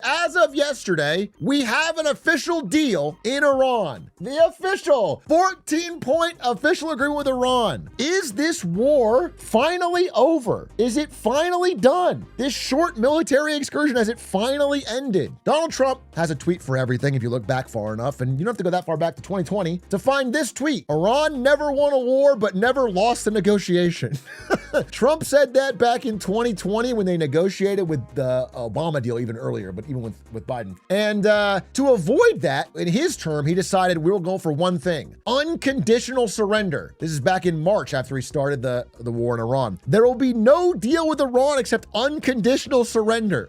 As of yesterday, we have an official deal in Iran. The official 14-point official agreement with Iran. Is this war finally over? Is it finally done? This short military excursion, has it finally ended? Donald Trump has a tweet for everything if you look back far enough, and you don't have to go that far back to 2020 to find this tweet. Iran never won a war, but never lost a negotiation. Trump said that back in 2020 when they negotiated with the Obama deal even earlier, but even with Biden. And to avoid that, in his term, he decided we will go for one thing: unconditional surrender. This is back in March after he started the war in Iran. There will be no deal with Iran except unconditional surrender.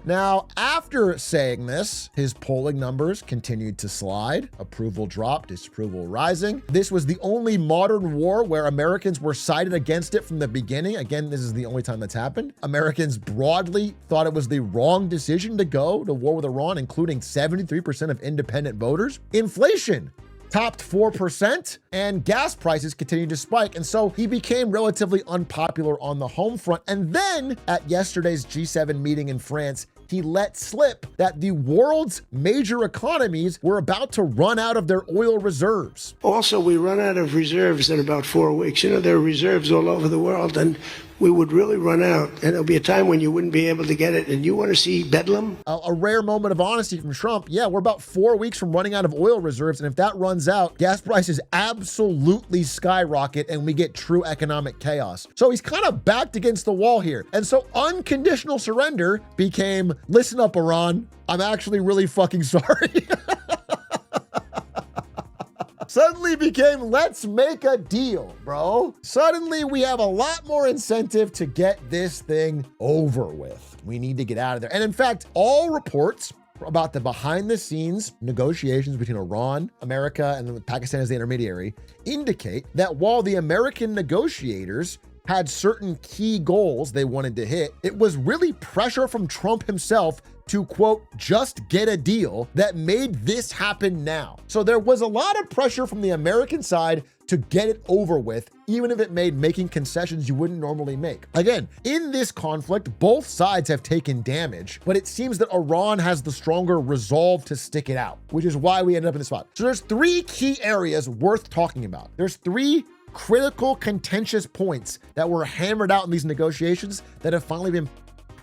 Now, after saying this, his polling numbers continued to slide. Approval dropped, disapproval rising. This was the only modern war where Americans were sided against it from the beginning. Again, this is the only time that's happened. Americans broadly thought it was the wrong decision to go to war with Iran, including 73% of independent voters. Inflation topped 4%, and gas prices continued to spike. And so he became relatively unpopular on the home front. And then at yesterday's G7 meeting in France, he let slip that the world's major economies were about to run out of their oil reserves. Also, we run out of reserves in about 4 weeks. You know, there are reserves all over the world, and we would really run out, and there'll be a time when you wouldn't be able to get it. And you want to see bedlam? A rare moment of honesty from Trump. Yeah, we're about 4 weeks from running out of oil reserves, and if that runs out, gas prices absolutely skyrocket, and we get true economic chaos. So he's kind of backed against the wall here. And so unconditional surrender became, listen up, Iran, I'm actually really fucking sorry. Suddenly became, let's make a deal, bro. Suddenly we have a lot more incentive to get this thing over with. We need to get out of there. And in fact, all reports about the behind the scenes negotiations between Iran, America, and Pakistan as the intermediary indicate that while the American negotiators had certain key goals they wanted to hit, it was really pressure from Trump himself to, quote, just get a deal that made this happen now. So there was a lot of pressure from the American side to get it over with, even if it made making concessions you wouldn't normally make. Again, in this conflict, both sides have taken damage, but it seems that Iran has the stronger resolve to stick it out, which is why we ended up in this spot. So there's 3 key areas worth talking about. There's 3 critical, contentious points that were hammered out in these negotiations that have finally been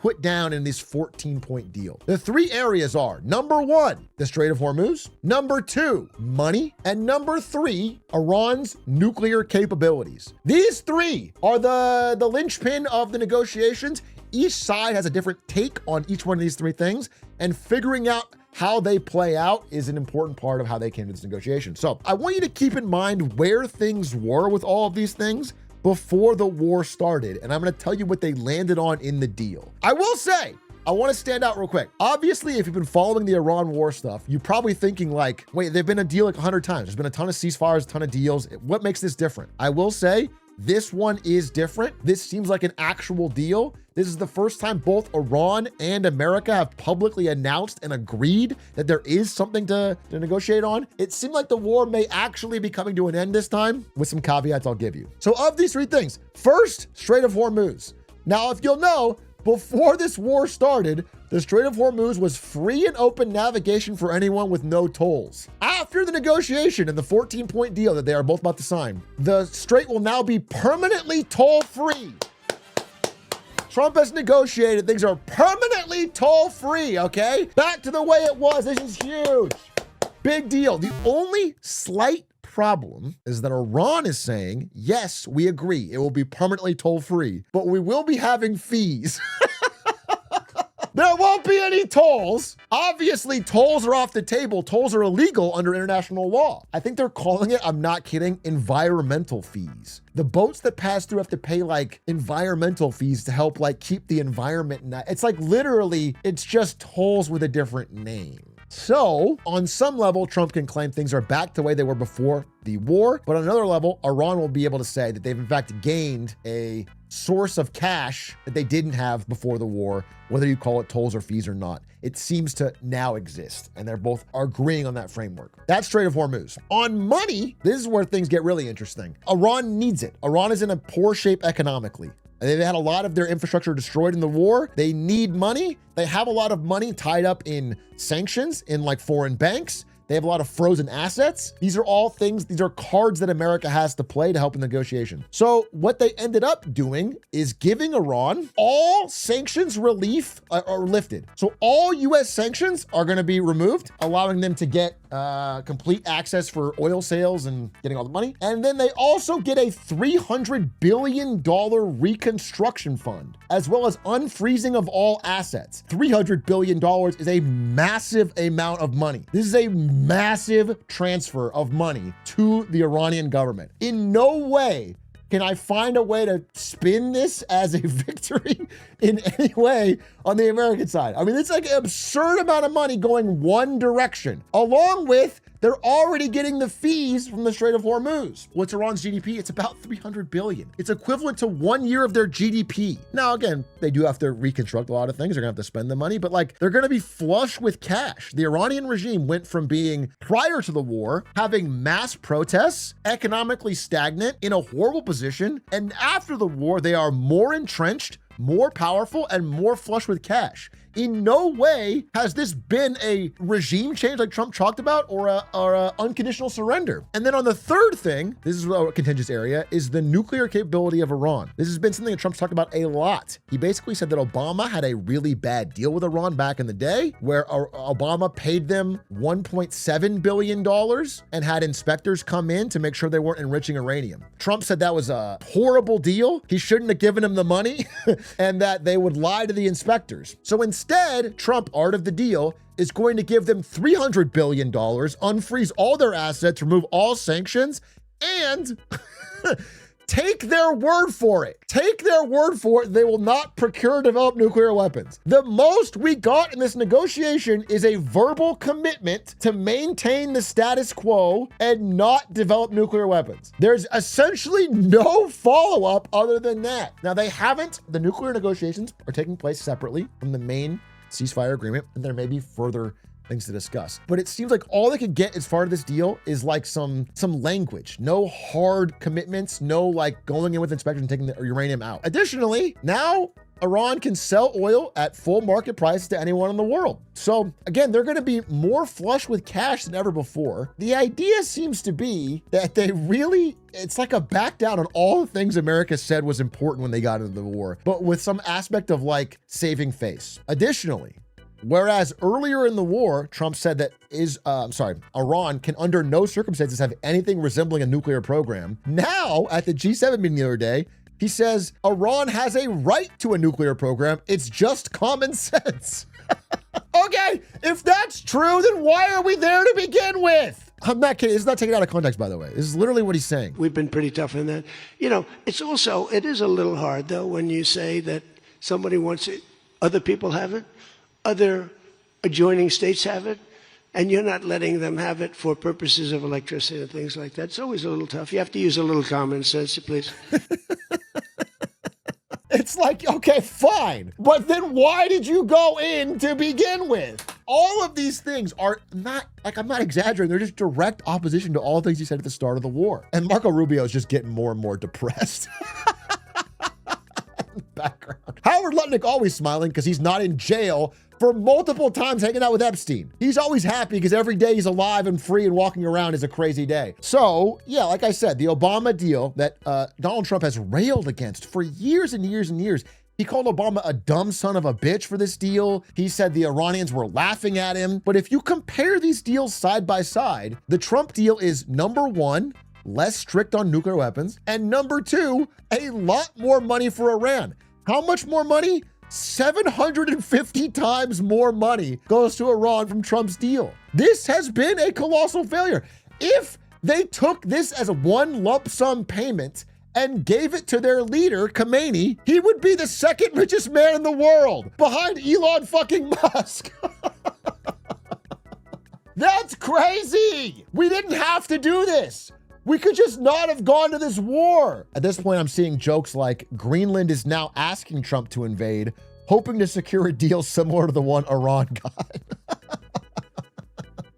put down in this 14-point deal. The 3 areas are, number 1, the Strait of Hormuz, number 2, money, and number 3, Iran's nuclear capabilities. These 3 are the linchpin of the negotiations. Each side has a different take on each one of these 3 things, and figuring out how they play out is an important part of how they came to this negotiation. So I want you to keep in mind where things were with all of these things before the war started, and I'm going to tell you what they landed on in the deal. I will say, I want to stand out real quick. Obviously, if you've been following the Iran war stuff, you're probably thinking like, wait, there've been a deal like 100 times. There's been a ton of ceasefires, a ton of deals. What makes this different? I will say, this one is different. This seems like an actual deal. This is the first time both Iran and America have publicly announced and agreed that there is something to negotiate on. It seemed like the war may actually be coming to an end this time, with some caveats I'll give you. So of these 3 things, first, Strait of Hormuz. Now, if you'll know, before this war started, the Strait of Hormuz was free and open navigation for anyone with no tolls. After the negotiation and the 14-point deal that they are both about to sign, the strait will now be permanently toll-free. Trump has negotiated, things are permanently toll-free, okay? Back to the way it was. This is huge. Big deal. The only slight problem is that Iran is saying, yes, we agree, it will be permanently toll-free, but we will be having fees. There won't be any tolls. Obviously, tolls are off the table. Tolls are illegal under international law. I think they're calling it, I'm not kidding, environmental fees. The boats that pass through have to pay like environmental fees to help like keep the environment. It's like literally, it's just tolls with a different name. So on some level, Trump can claim things are back to the way they were before the war. But on another level, Iran will be able to say that they've in fact gained a source of cash that they didn't have before the war, whether you call it tolls or fees or not. It seems to now exist, and they're both agreeing on that framework. That's Strait of Hormuz. On money, this is where things get really interesting. Iran needs it. Iran is in a poor shape economically. They've had a lot of their infrastructure destroyed in the war. They need money. They have a lot of money tied up in sanctions in like foreign banks. They have a lot of frozen assets. These are all things, these are cards that America has to play to help in negotiation. So what they ended up doing is giving Iran all sanctions relief are lifted. So all US sanctions are going to be removed, allowing them to get complete access for oil sales and getting all the money. And then they also get a $300 billion reconstruction fund, as well as unfreezing of all assets. $300 billion is a massive amount of money. This is a massive transfer of money to the Iranian government. In no way can I find a way to spin this as a victory in any way on the American side. I mean, it's like an absurd amount of money going one direction, along with they're already getting the fees from the Strait of Hormuz. What's Iran's GDP? It's about 300 billion. It's equivalent to 1 year of their GDP. Now, again, they do have to reconstruct a lot of things. They're gonna have to spend the money, but like they're gonna be flush with cash. The Iranian regime went from being, prior to the war, having mass protests, economically stagnant, in a horrible position, and after the war, they are more entrenched, more powerful, and more flush with cash. In no way has this been a regime change like Trump talked about or a unconditional surrender. And then on the third thing, this is a contentious area, is the nuclear capability of Iran. This has been something that Trump's talked about a lot. He basically said that Obama had a really bad deal with Iran back in the day, where Obama paid them $1.7 billion and had inspectors come in to make sure they weren't enriching uranium. Trump said that was a horrible deal. He shouldn't have given him the money and that they would lie to the inspectors. So instead, Trump, art of the deal, is going to give them $300 billion, unfreeze all their assets, remove all sanctions, and take their word for it. Take their word for it. They will not procure or develop nuclear weapons. The most we got in this negotiation is a verbal commitment to maintain the status quo and not develop nuclear weapons. There's essentially no follow-up other than that. Now, the nuclear negotiations are taking place separately from the main ceasefire agreement, and there may be further things to discuss. But it seems like all they could get as far as this deal is like some language, no hard commitments, no like going in with inspection and taking the uranium out. Additionally, now Iran can sell oil at full market price to anyone in the world. So again, they're going to be more flush with cash than ever before. The idea seems to be that it's like a back down on all the things America said was important when they got into the war, but with some aspect of like saving face. Additionally, whereas earlier in the war, Trump said that Iran can under no circumstances have anything resembling a nuclear program. Now, at the G7 meeting the other day, he says Iran has a right to a nuclear program. It's just common sense. Okay, if that's true, then why are we there to begin with? I'm not kidding. It's not taken out of context, by the way. This is literally what he's saying. We've been pretty tough in that. You know, it is a little hard, though, when you say that somebody wants it, other people have it, other adjoining states have it, and you're not letting them have it for purposes of electricity and things like that. It's always a little tough. You have to use a little common sense, please. It's like, okay, fine. But then why did you go in to begin with? All of these things are not, like, I'm not exaggerating. They're just direct opposition to all the things he said at the start of the war. And Marco Rubio is just getting more and more depressed. Background. Howard Lutnick always smiling because he's not in jail for multiple times hanging out with Epstein. He's always happy because every day he's alive and free and walking around is a crazy day. So yeah, like I said, the Obama deal that Donald Trump has railed against for years and years and years. He called Obama a dumb son of a bitch for this deal. He said the Iranians were laughing at him. But if you compare these deals side by side, the Trump deal is number one, less strict on nuclear weapons, and number two, a lot more money for Iran. How much more money? 750 times more money goes to Iran from Trump's deal. This has been a colossal failure. If they took this as a one lump sum payment and gave it to their leader, Khamenei, he would be the second richest man in the world, behind Elon fucking Musk. That's crazy. We didn't have to do this. We could just not have gone to this war. At this point, I'm seeing jokes like Greenland is now asking Trump to invade, hoping to secure a deal similar to the one Iran got.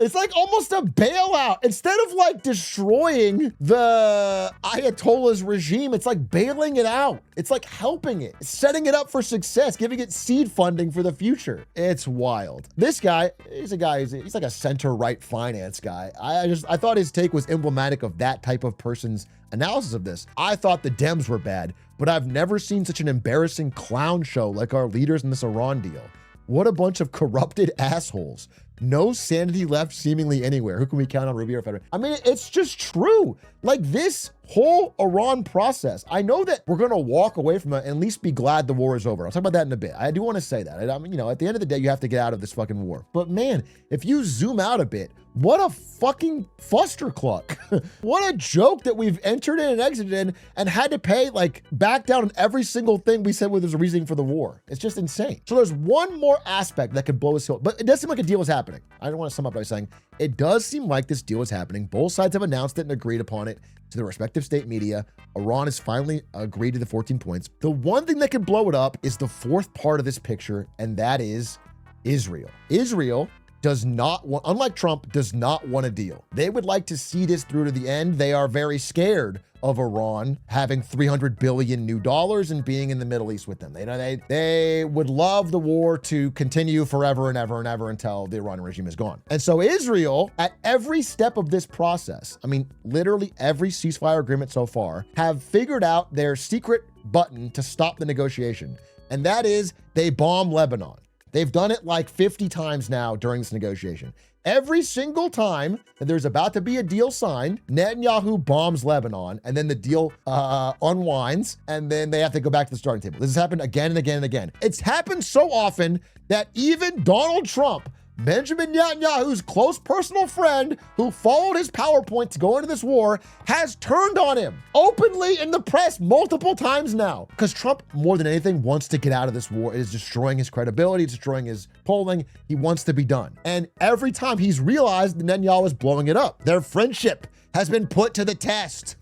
It's like almost a bailout. Instead of like destroying the Ayatollah's regime, it's like bailing it out. It's like helping it, setting it up for success, giving it seed funding for the future. It's wild. This guy, he's like a center-right finance guy. I thought his take was emblematic of that type of person's analysis of this. I thought the Dems were bad, but I've never seen such an embarrassing clown show like our leaders in this Iran deal. What a bunch of corrupted assholes. No sanity left seemingly anywhere. Who can we count on, Rubio or Federer? I mean, it's just true. Like this whole Iran process, I know that we're going to walk away from it and at least be glad the war is over. I'll talk about that in a bit. I do want to say that. I mean, you know, at the end of the day, you have to get out of this fucking war. But man, if you zoom out a bit, what a fucking fustercluck. What a joke that we've entered in and exited in and had to pay like back down on every single thing we said was a reason for the war. It's just insane. So there's one more aspect that could blow us, but it does seem like a deal is happening. I don't want to sum up by saying it does seem like this deal is happening. Both sides have announced it and agreed upon it to the respective state media. Iran has finally agreed to the 14 points. The one thing that could blow it up is the fourth part of this picture, and that is Israel. Israel does not want, unlike Trump, does not want a deal. They would like to see this through to the end. They are very scared of Iran having $300 billion new dollars and being in the Middle East with them. They would love the war to continue forever and ever and ever until the Iranian regime is gone. And so Israel, at every step of this process, I mean, literally every ceasefire agreement so far, have figured out their secret button to stop the negotiation. And that is they bomb Lebanon. They've done it like 50 times now during this negotiation. Every single time that there's about to be a deal signed, Netanyahu bombs Lebanon, and then the deal unwinds, and then they have to go back to the starting table. This has happened again and again and again. It's happened so often that even Donald Trump, Benjamin Netanyahu's close personal friend who followed his PowerPoint to go into this war, has turned on him openly in the press multiple times now. Because Trump, more than anything, wants to get out of this war. It is destroying his credibility, destroying his polling. He wants to be done. And every time he's realized that Netanyahu is blowing it up. Their friendship has been put to the test.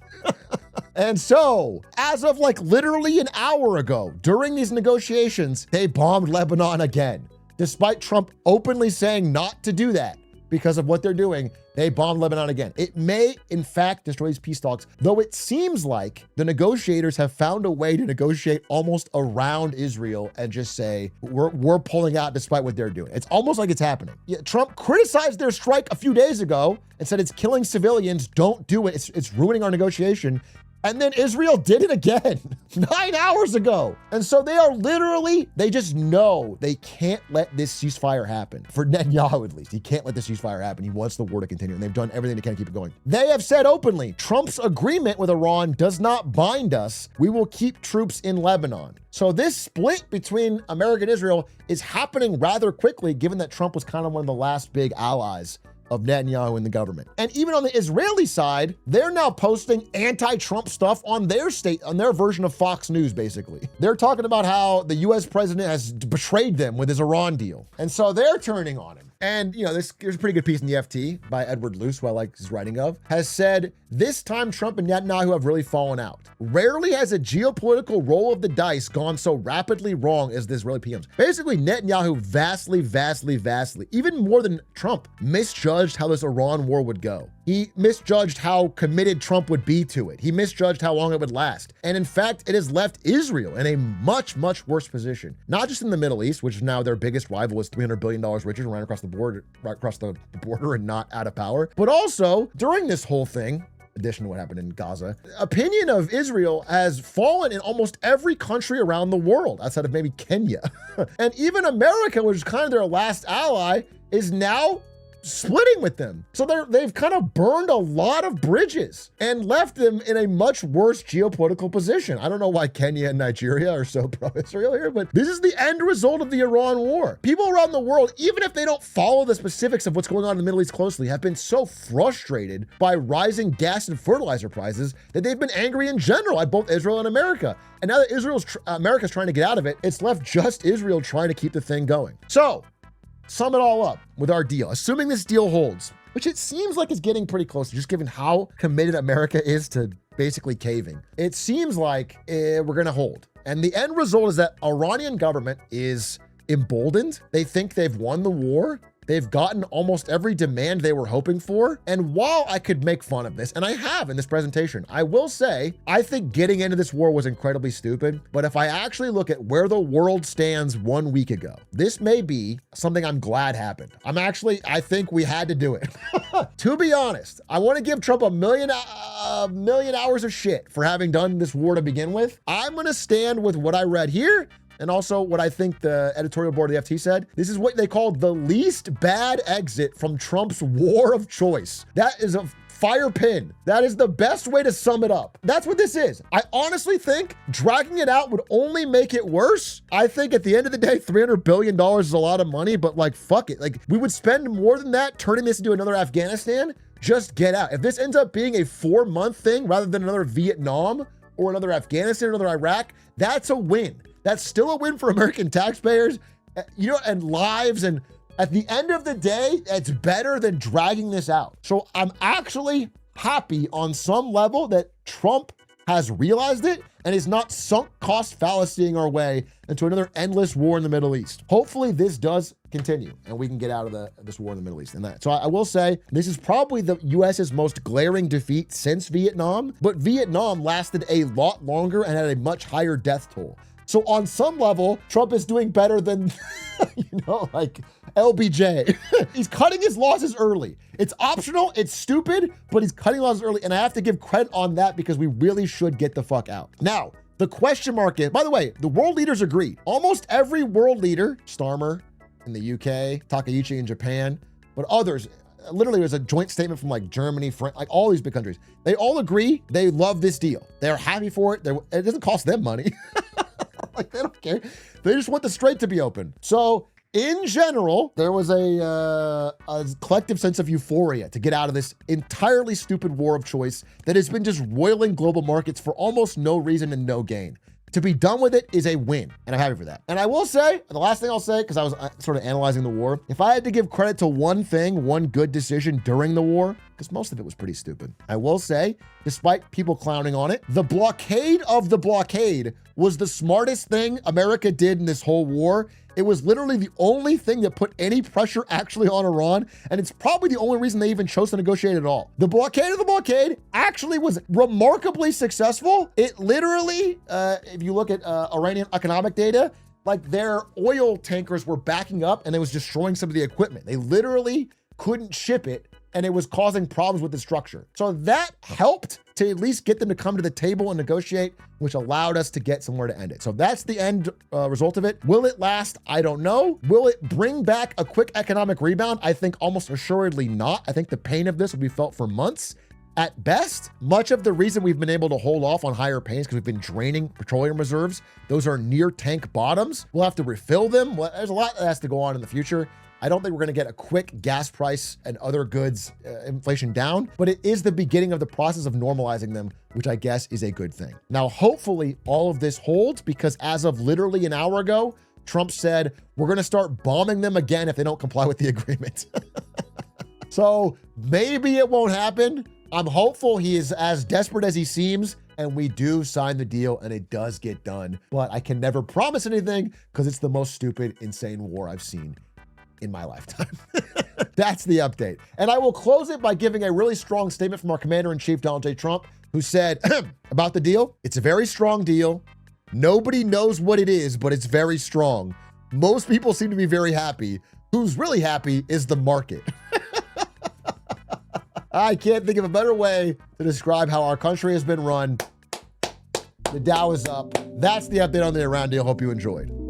And so, as of like literally an hour ago, during these negotiations, they bombed Lebanon again. Despite Trump openly saying not to do that because of what they're doing, they bombed Lebanon again. It may, in fact, destroy these peace talks, though it seems like the negotiators have found a way to negotiate almost around Israel and just say, we're pulling out despite what they're doing. It's almost like it's happening. Yeah, Trump criticized their strike a few days ago and said it's killing civilians, don't do it, it's ruining our negotiation. And then Israel did it again 9 hours ago. And so they are literally, they just know they can't let this ceasefire happen. For Netanyahu, at least, he can't let this ceasefire happen. He wants the war to continue, and they've done everything they can to keep it going. They have said openly, Trump's agreement with Iran does not bind us. We will keep troops in Lebanon. So this split between America and Israel is happening rather quickly, given that Trump was kind of one of the last big allies of Netanyahu in the government. And even on the Israeli side, they're now posting anti-Trump stuff on their version of Fox News, basically. They're talking about how the US president has betrayed them with his Iran deal. And so they're turning on him. And, you know, there's a pretty good piece in the FT by Edward Luce, who I like his writing of, has said, this time Trump and Netanyahu have really fallen out. Rarely has a geopolitical roll of the dice gone so rapidly wrong as the Israeli PMs. Basically, Netanyahu vastly, even more than Trump, misjudged how this Iran war would go. He misjudged how committed Trump would be to it. He misjudged how long it would last. And in fact, it has left Israel in a much worse position. Not just in the Middle East, which now their biggest rival is $300 billion richer and right across the border and not out of power, but also during this whole thing, addition to what happened in Gaza, opinion of Israel has fallen in almost every country around the world, outside of maybe Kenya. And even America, which is kind of their last ally, is now splitting with them. So they've kind of burned a lot of bridges and left them in a much worse geopolitical position. I don't know why Kenya and Nigeria are so pro-Israel here, but this is the end result of the Iran war. People around the world, even if they don't follow the specifics of what's going on in the Middle East closely, have been so frustrated by rising gas and fertilizer prices that they've been angry in general at both Israel and America. And now that America's trying to get out of it, it's left just Israel trying to keep the thing going. So, sum it all up with our deal. Assuming this deal holds, which it seems like it's getting pretty close, just given how committed America is to basically caving. It seems like we're going to hold. And the end result is that Iranian government is emboldened. They think they've won the war. They've gotten almost every demand they were hoping for. And while I could make fun of this, and I have in this presentation, I will say, I think getting into this war was incredibly stupid. But if I actually look at where the world stands 1 week ago, this may be something I'm glad happened. I think we had to do it. To be honest, I want to give Trump a million hours of shit for having done this war to begin with. I'm going to stand with what I read here and also what I think the editorial board of the FT said. This is what they called the least bad exit from Trump's war of choice. That is a fire pin. That is the best way to sum it up. That's what this is. I honestly think dragging it out would only make it worse. I think at the end of the day, $300 billion is a lot of money, but like, fuck it. Like, we would spend more than that turning this into another Afghanistan. Just get out. If this ends up being a 4-month thing rather than another Vietnam or another Afghanistan or another Iraq, that's a win. That's still a win for American taxpayers, and lives. And at the end of the day, it's better than dragging this out. So I'm actually happy on some level that Trump has realized it and is not sunk cost fallacying our way into another endless war in the Middle East. Hopefully this does continue and we can get out of this war in the Middle East. So I will say this is probably the US's most glaring defeat since Vietnam, but Vietnam lasted a lot longer and had a much higher death toll. So on some level, Trump is doing better than, like LBJ. He's cutting his losses early. It's optional, it's stupid, but he's cutting losses early. And I have to give credit on that because we really should get the fuck out. Now, the question mark is, by the way, the world leaders agree. Almost every world leader, Starmer in the UK, Takeuchi in Japan, but others, literally there's a joint statement from like Germany, France, like all these big countries. They all agree they love this deal. They're happy for it. It doesn't cost them money. Like, they don't care. They just want the strait to be open. So in general, there was a collective sense of euphoria to get out of this entirely stupid war of choice that has been just roiling global markets for almost no reason and no gain. To be done with it is a win, and I'm happy for that. And I will say, the last thing I'll say, because I was sort of analyzing the war, if I had to give credit to one thing, one good decision during the war, because most of it was pretty stupid, I will say, despite people clowning on it, the blockade of the blockade was the smartest thing America did in this whole war. It was literally the only thing that put any pressure actually on Iran, and it's probably the only reason they even chose to negotiate at all. The blockade of the blockade actually was remarkably successful. It literally, if you look at Iranian economic data, like their oil tankers were backing up and it was destroying some of the equipment. They literally couldn't ship it, and it was causing problems with the structure. So that helped to at least get them to come to the table and negotiate, which allowed us to get somewhere to end it. So that's the end result of it. Will it last? I don't know. Will it bring back a quick economic rebound? I think almost assuredly not. I think the pain of this will be felt for months. At best, much of the reason we've been able to hold off on higher pains because we've been draining petroleum reserves. Those are near tank bottoms. We'll have to refill them. There's a lot that has to go on in the future. I don't think we're going to get a quick gas price and other goods inflation down, but it is the beginning of the process of normalizing them, which I guess is a good thing. Now, hopefully all of this holds because as of literally an hour ago, Trump said, we're going to start bombing them again if they don't comply with the agreement. So maybe it won't happen. I'm hopeful he is as desperate as he seems, and we do sign the deal and it does get done, but I can never promise anything because it's the most stupid, insane war I've seen in my lifetime. That's the update. And I will close it by giving a really strong statement from our commander-in-chief, Donald J. Trump, who said about the deal, it's a very strong deal. Nobody knows what it is, but it's very strong. Most people seem to be very happy. Who's really happy is the market. I can't think of a better way to describe how our country has been run. The Dow is up. That's the update on the Iran deal. Hope you enjoyed.